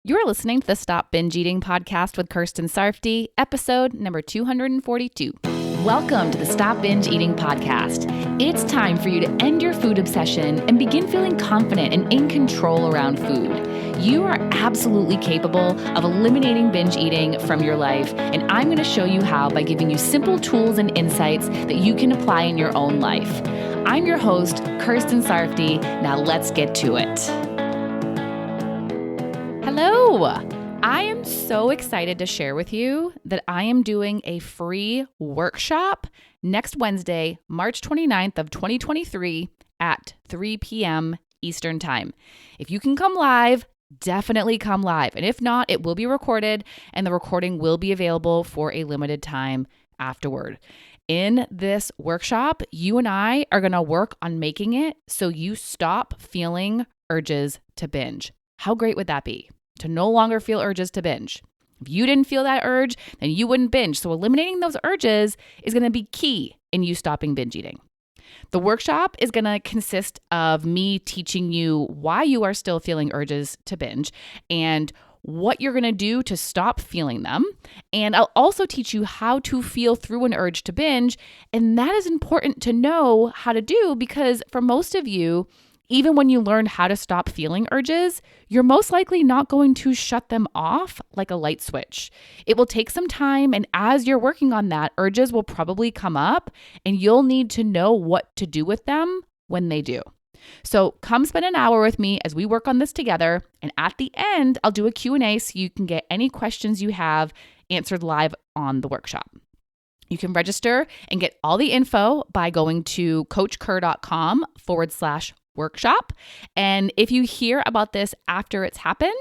You're listening to the Stop Binge Eating podcast with Kirsten Sarfty, episode number 242. Welcome to the Stop Binge Eating podcast. It's time for you to end your food obsession and begin feeling confident and in control around food. You are absolutely capable of eliminating binge eating from your life, and I'm going to show you how by giving you simple tools and insights that you can apply in your own life. I'm your host, Kirsten Sarfty. Now let's get to it. Hello! I am so excited to share with you that I am doing a free workshop next Wednesday, March 29th of 2023 at 3 p.m. Eastern Time. If you can come live, definitely come live. And if not, it will be recorded and the recording will be available for a limited time afterward. In this workshop, you and I are going to work on making it so you stop feeling urges to binge. How great would that be? To no longer feel urges to binge. If you didn't feel that urge, then you wouldn't binge. So eliminating those urges is going to be key in you stopping binge eating. The workshop is going to consist of me teaching you why you are still feeling urges to binge and what you're going to do to stop feeling them. And I'll also teach you how to feel through an urge to binge. And that is important to know how to do because for most of you, even when you learn how to stop feeling urges, you're most likely not going to shut them off like a light switch. It will take some time, and as you're working on that, urges will probably come up, and you'll need to know what to do with them when they do. So come spend an hour with me as we work on this together, and at the end, I'll do a Q&A so you can get any questions you have answered live on the workshop. You can register and get all the info by going to coachker.com/workshop. And if you hear about this after it's happened,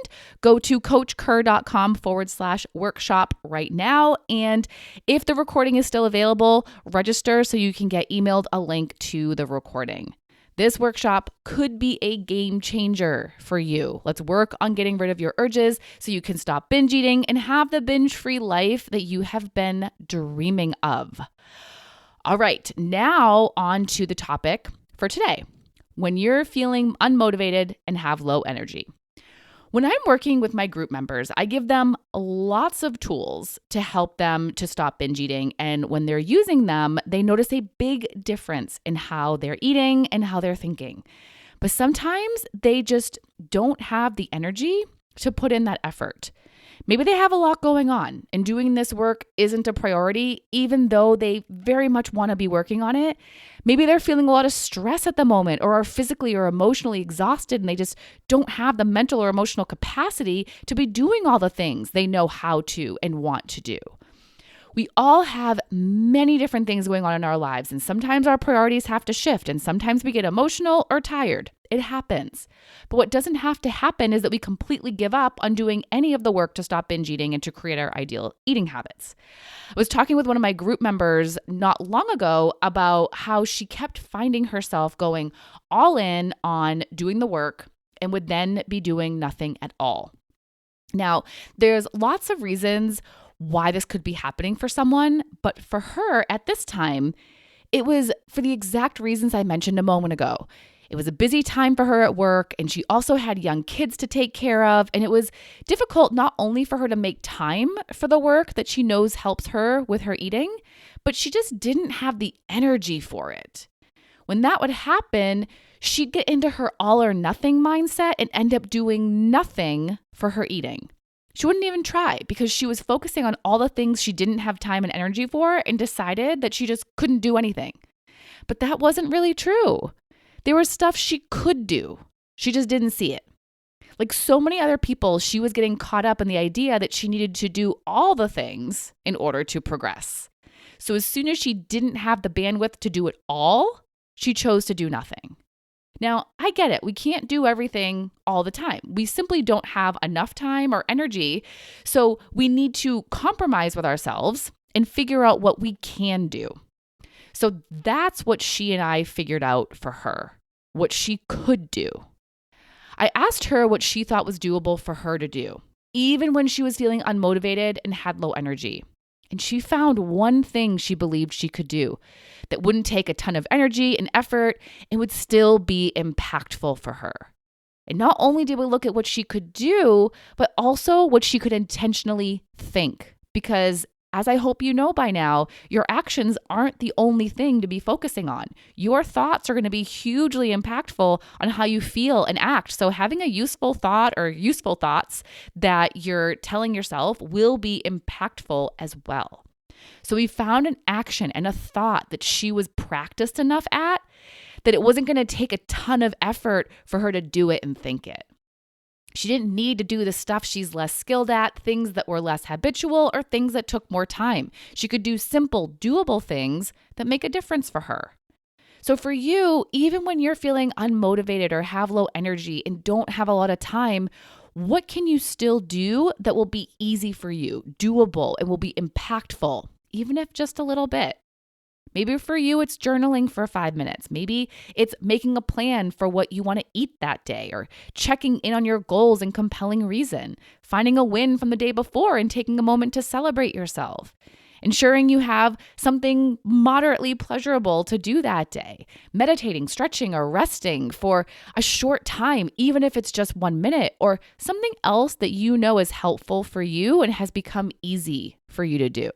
go to coachker.com/workshop right now. And if the recording is still available, register so you can get emailed a link to the recording. This workshop could be a game changer for you. Let's work on getting rid of your urges so you can stop binge eating and have the binge-free life that you have been dreaming of. All right, now on to the topic for today. When you're feeling unmotivated and have low energy. When I'm working with my group members, I give them lots of tools to help them to stop binge eating. And when they're using them, they notice a big difference in how they're eating and how they're thinking. But sometimes they just don't have the energy to put in that effort. Maybe they have a lot going on and doing this work isn't a priority, even though they very much want to be working on it. Maybe they're feeling a lot of stress at the moment or are physically or emotionally exhausted and they just don't have the mental or emotional capacity to be doing all the things they know how to and want to do. We all have many different things going on in our lives, and sometimes our priorities have to shift, and sometimes we get emotional or tired. It happens. But what doesn't have to happen is that we completely give up on doing any of the work to stop binge eating and to create our ideal eating habits. I was talking with one of my group members not long ago about how she kept finding herself going all in on doing the work and would then be doing nothing at all. Now, there's lots of reasons why this could be happening for someone, but for her at this time, it was for the exact reasons I mentioned a moment ago. It was a busy time for her at work, and she also had young kids to take care of, and it was difficult not only for her to make time for the work that she knows helps her with her eating, but she just didn't have the energy for it. When that would happen, she'd get into her all or nothing mindset and end up doing nothing for her eating. She wouldn't even try because she was focusing on all the things she didn't have time and energy for and decided that she just couldn't do anything. But that wasn't really true. There was stuff she could do. She just didn't see it. Like so many other people, she was getting caught up in the idea that she needed to do all the things in order to progress. So as soon as she didn't have the bandwidth to do it all, she chose to do nothing. Now, I get it. We can't do everything all the time. We simply don't have enough time or energy. So we need to compromise with ourselves and figure out what we can do. So that's what she and I figured out for her, what she could do. I asked her what she thought was doable for her to do, even when she was feeling unmotivated and had low energy. And she found one thing she believed she could do that wouldn't take a ton of energy and effort and would still be impactful for her. And not only did we look at what she could do, but also what she could intentionally think. Because as I hope you know by now, your actions aren't the only thing to be focusing on. Your thoughts are going to be hugely impactful on how you feel and act. So having a useful thought or useful thoughts that you're telling yourself will be impactful as well. So we found an action and a thought that she was practiced enough at that it wasn't going to take a ton of effort for her to do it and think it. She didn't need to do the stuff she's less skilled at, things that were less habitual, or things that took more time. She could do simple, doable things that make a difference for her. So for you, even when you're feeling unmotivated or have low energy and don't have a lot of time, what can you still do that will be easy for you, doable, and will be impactful, even if just a little bit? Maybe for you, it's journaling for 5 minutes. Maybe it's making a plan for what you want to eat that day, or checking in on your goals and compelling reason, finding a win from the day before and taking a moment to celebrate yourself, ensuring you have something moderately pleasurable to do that day, meditating, stretching, or resting for a short time, even if it's just 1 minute, or something else that you know is helpful for you and has become easy for you to do.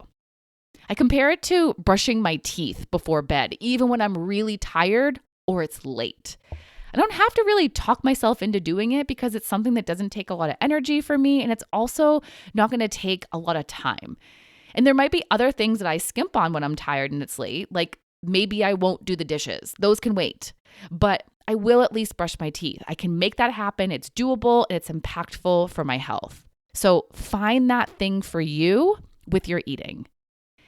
I compare it to brushing my teeth before bed, even when I'm really tired or it's late. I don't have to really talk myself into doing it because it's something that doesn't take a lot of energy for me, and it's also not going to take a lot of time. And there might be other things that I skimp on when I'm tired and it's late, like maybe I won't do the dishes. Those can wait, but I will at least brush my teeth. I can make that happen. It's doable and it's impactful for my health. So find that thing for you with your eating.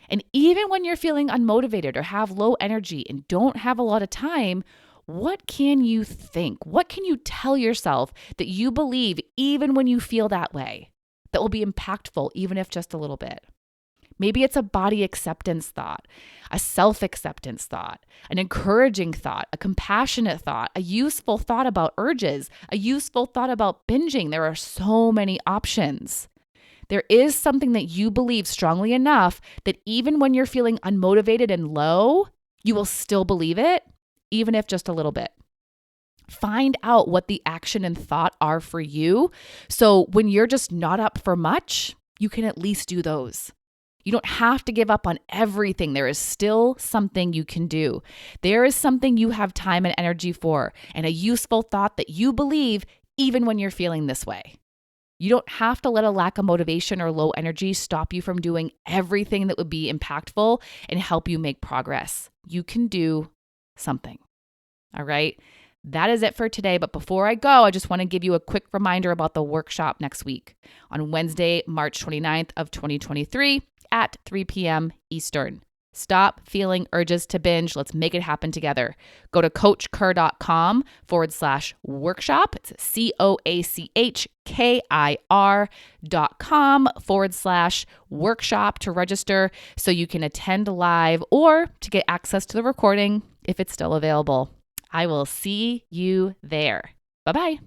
And even when you're feeling unmotivated or have low energy and don't have a lot of time, what can you think? What can you tell yourself that you believe even when you feel that way, that will be impactful, even if just a little bit? Maybe it's a body acceptance thought, a self-acceptance thought, an encouraging thought, a compassionate thought, a useful thought about urges, a useful thought about binging. There are so many options. There is something that you believe strongly enough that even when you're feeling unmotivated and low, you will still believe it, even if just a little bit. Find out what the action and thought are for you. So when you're just not up for much, you can at least do those. You don't have to give up on everything. There is still something you can do. There is something you have time and energy for, and a useful thought that you believe even when you're feeling this way. You don't have to let a lack of motivation or low energy stop you from doing everything that would be impactful and help you make progress. You can do something. All right. That is it for today. But before I go, I just want to give you a quick reminder about the workshop next week on Wednesday, March 29th of 2023 at 3 p.m. Eastern. Stop feeling urges to binge. Let's make it happen together. Go to coachkir.com/workshop. It's COACHKIR.com/workshop to register so you can attend live or to get access to the recording if it's still available. I will see you there. Bye-bye.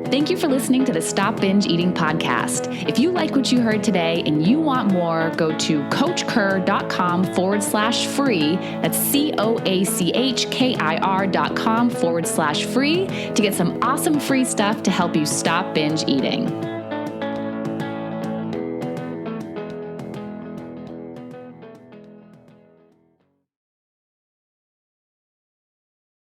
Thank you for listening to the Stop Binge Eating podcast. If you like what you heard today and you want more, go to coachkir.com/free. That's COACHKIR.com/free to get some awesome free stuff to help you stop binge eating.